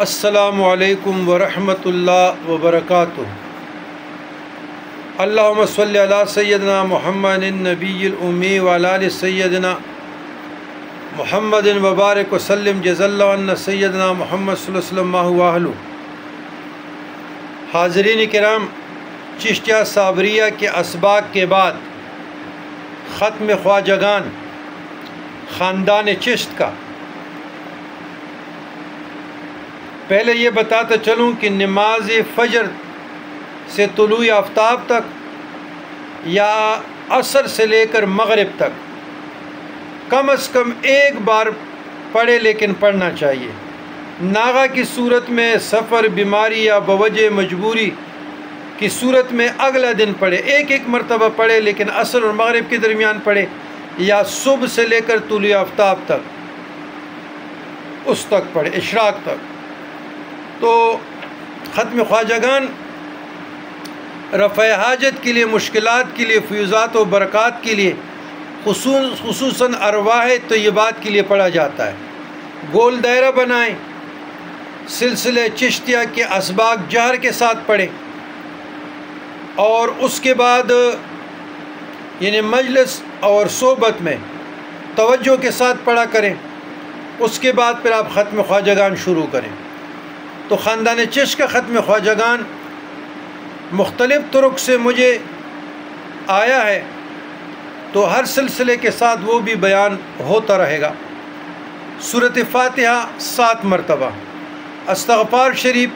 السلام علیکم ورحمۃ اللہ وبرکاتہ۔ اللہم صلی علی سیدنا محمد النبی الامی وعلی آل سیدنا محمد وبارک وسلم جزا اللہ عنا سیدنا محمد صلی اللہ علیہ وسلم واہلہ۔ حاضرین کرام، چشتیہ صابریہ کے اسباق کے بعد ختم خواجگان خاندان چشت کا پہلے یہ بتاتا چلوں کہ نماز فجر سے طلوع آفتاب تک یا عصر سے لے کر مغرب تک کم از کم ایک بار پڑھے، لیکن پڑھنا چاہیے۔ ناغہ کی صورت میں، سفر، بیماری یا بوجہ مجبوری کی صورت میں اگلا دن پڑھے، ایک مرتبہ پڑھے، لیکن عصر اور مغرب کے درمیان پڑھے، یا صبح سے لے کر طلوع آفتاب تک اس تک پڑھے، اشراق تک۔ تو ختم خواجگان رفع حاجت کے لیے، مشکلات کے لیے، فیوزات و برکات کے لیے، خصوصاً ارواح طیبات کے لیے پڑھا جاتا ہے۔ گول دائرہ بنائیں، سلسلہ چشتیہ کے اسباق جہر کے ساتھ پڑھیں، اور اس کے بعد یعنی مجلس اور صحبت میں توجہ کے ساتھ پڑھا کریں۔ اس کے بعد پھر آپ ختم خواجگان شروع کریں۔ تو خاندان چشت کا ختم خواجگان مختلف طرق سے مجھے آیا ہے، تو ہر سلسلے کے ساتھ وہ بھی بیان ہوتا رہے گا۔ سورۃ فاتحہ 7 مرتبہ، استغفار شریف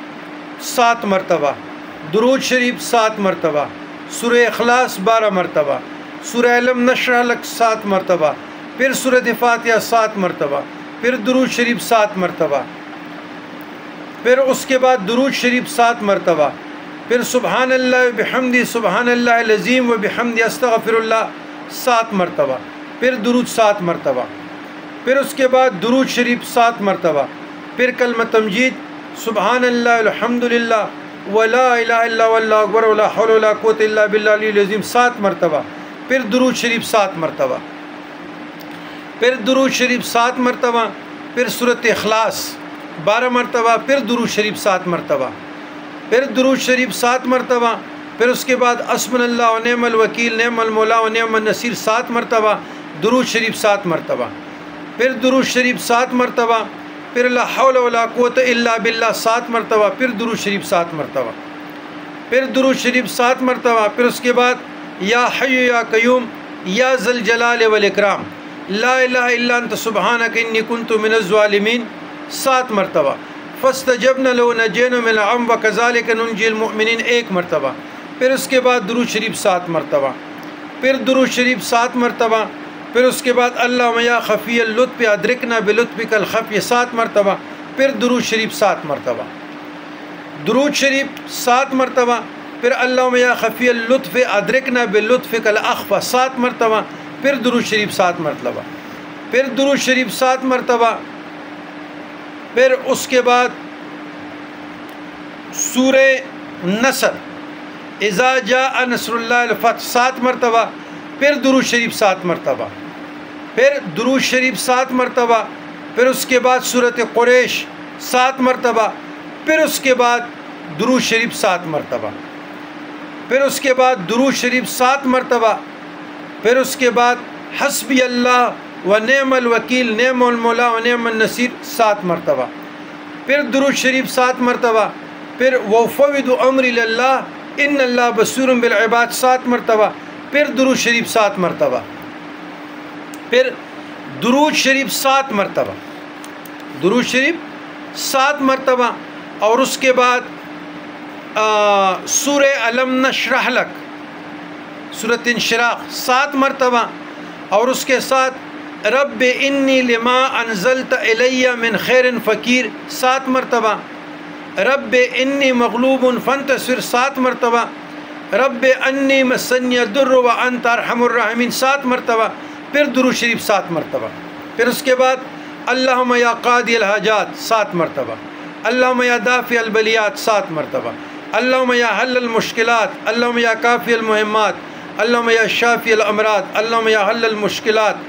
7 مرتبہ، درود شریف 7 مرتبہ، سورہ اخلاص 12 مرتبہ، سورہ علم نشرح لک 7 مرتبہ، پھر سورۃ فاتحہ 7 مرتبہ، پھر درود شریف 7 مرتبہ، پھر اس کے بعد درود شریف 7 مرتبہ، پھر سبحان اللہ وبحمدہ سبحان اللہ العظیم وبحمدہ استغفر اللہ 7 مرتبہ، پھر درود 7 مرتبہ، پھر اس کے بعد درود شریف 7 مرتبہ، پھر کلمہ تمجید سبحان اللہ الحمدللہ ولا الہ الا واللہ اکبر ولا حول ولا قوۃ الا باللہ العلی العظیم 7 مرتبہ، پھر درود شریف 7 مرتبہ، پھر درود شریف 7 مرتبہ، پھر سورۃ اخلاص 12 مرتبہ، پھر درود شریف 7 مرتبہ، پھر درود شریف 7 مرتبہ، پھر اس کے بعد حسبنا اللہ ونعم الوکیل نعم المولا ونعم النصیر 7 مرتبہ، درود شریف 7 مرتبہ، پھر درود شریف 7 مرتبہ، پھر لا حول ولا قوۃ الا باللہ 7 مرتبہ، پھر درود شریف 7 مرتبہ، پھر درود شریف 7 مرتبہ، پھر اس کے بعد یا حی یا قیوم یا ذی الجلال والاکرام لا الہ الا انت سبحانک انی کنت من الظالمین 7 مرتبہ، فاستجبنا له ونجینا من الغم وکذالک ننجی المؤمنین 1 مرتبہ، پھر اس کے بعد درود شریف 7 مرتبہ، پھر درود شریف 7 مرتبہ، پھر اس کے بعد اللہم یا خفی اللطف ادرکنا بلطفک الخفی 7 مرتبہ، پھر درود شریف 7 مرتبہ، درود شریف 7 مرتبہ، پھر اللہم یا خفی اللطف ادرکنا بلطفک الاخفی 7 مرتبہ، پھر درود شریف 7 مرتبہ، پھر درود شریف 7 مرتبہ، پھر اس کے بعد سورہ نصر اذا جاء نصر اللہ الفتح 7 مرتبہ، پھر درود شریف 7 مرتبہ، پھر درود شریف 7 مرتبہ، پھر اس کے بعد سورۃ قریش 7 مرتبہ، پھر اس کے بعد درود شریف 7 مرتبہ، پھر اس کے بعد درود شریف 7 مرتبہ، پھر اس کے بعد حسبی اللہ ونعم الوکیل نعم المولا ونعم النصیر 7 مرتبہ، پھر درود شریف 7 مرتبہ، پھر وفوض امری للہ ان اللہ بصیر بالعباد 7 مرتبہ، پھر درود شریف 7 مرتبہ، پھر درود شریف 7 مرتبہ، درود شریف 7 مرتبہ، اور اس کے بعد سورہ علم نشرح لک سورۃ انشراح 7 مرتبہ، اور اس کے ساتھ رب انی لما انزلت الی من خیر فقیر 7 مرتبہ، رب انی مغلوب فانتصر 7 مرتبہ، رب انی مسنی الضر وانت ارحم الراحمین 7 مرتبہ، پھر درود شریف 7 مرتبہ، پھر اس کے بعد اللہم یا قاضی الحاجات 7 مرتبہ، اللہم یا دافع البلیات 7 مرتبہ، اللہم یا حل المشکلات، اللہم یا کافی المہمات، اللہم یا شافی الامراض، اللہم یا حل المشکلات،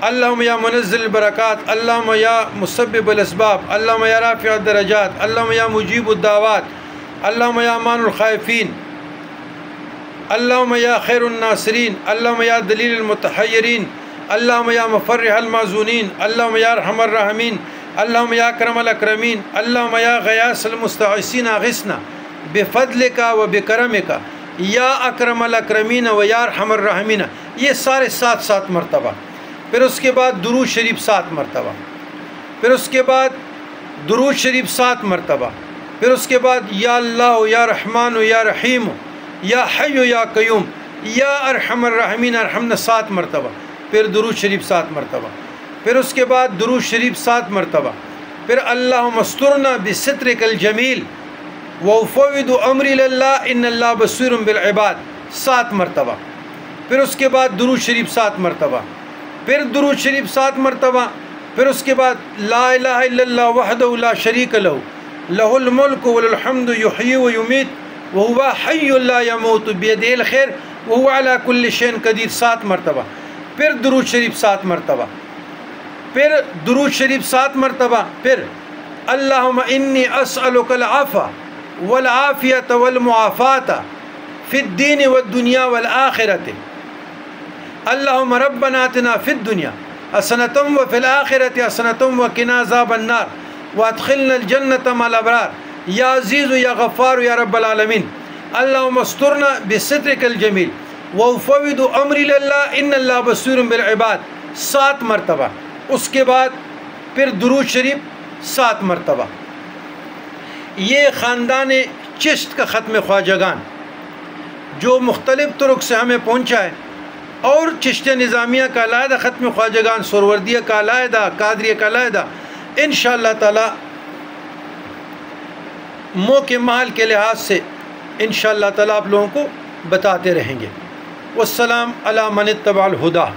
اللہم یا منزل البرکات، اللہم یا مسبب الاسباب، اللہم یا رافع الدرجات، اللہم یا مجیب الدعوات، اللہم یا امان الخائفین، اللہم یا خیر الناصرین، اللہم یا دلیل المتحیرین، اللہم یا مفرح المعزونین، اللہم یا ارحم الراحمین، اللہم یا اکرم الاکرمین، اللہم یا غیاث المستغیثین اغثنا بفضلک و بکرمک یا اکرم الاکرمین و یا ارحم الراحمین. یہ سارے 7 مرتبہ. پھر اس کے بعد درود شریف 7 مرتبہ. پھر اس کے بعد درود شریف 7 مرتبہ. پھر اس کے بعد یا اللہ یا رحمان یا رحیم یا حی یا قیوم یا ارحم الراحمین ارحمنا 7 مرتبہ. پھر درود شریف 7 مرتبہ. پھر اس کے بعد درود شریف 7 مرتبہ. پھر اللہم استرنا بسترک الجمیل وافوض امری اللہ ان اللہ بصیر بالعباد 7 مرتبہ. پھر اس کے بعد درود شریف 7 مرتبہ. پھر درود شریف 7 مرتبہ. پھر اس کے بعد لا الہ الا اللہ وحدہ لا شریک لہ لہ الملک والحمد یحیی و یمیت وہو حی لا یموت بیدہ الخیر وہو علی کل شیء قدیر 7 مرتبہ. پھر درود شریف 7 مرتبہ. پھر درود شریف 7 مرتبہ. پھر اللہم انی اسألک العفو والعافیۃ والمعافاۃ فی الدین والدنیا والآخرۃ. اللہم ربنا آتنا فی الدنیا حسنۃ وفی الآخرۃ حسنۃ وقنا عذاب النار وادخلنا الجنۃ مع الابرار یا عزیز یا غفار یا رب العالمین. اللہم استرنا بسترک الجمیل وافوض امری اللہ ان اللہ بصیر بالعباد 7 مرتبہ. اس کے بعد پھر درود شریف 7 مرتبہ. یہ خاندان چشت کا ختم خواجگان جو مختلف طرق سے ہمیں پہنچا ہے، اور چشتیہ نظامیہ کا علیحدہ ختم خواجگان، سہروردیہ کا علیحدہ، قادریہ کا علیحدہ، انشاءاللہ تعالی موقع محل کے لحاظ سے انشاءاللہ تعالی آپ لوگوں کو بتاتے رہیں گے. والسلام علی من اتبع الہدی.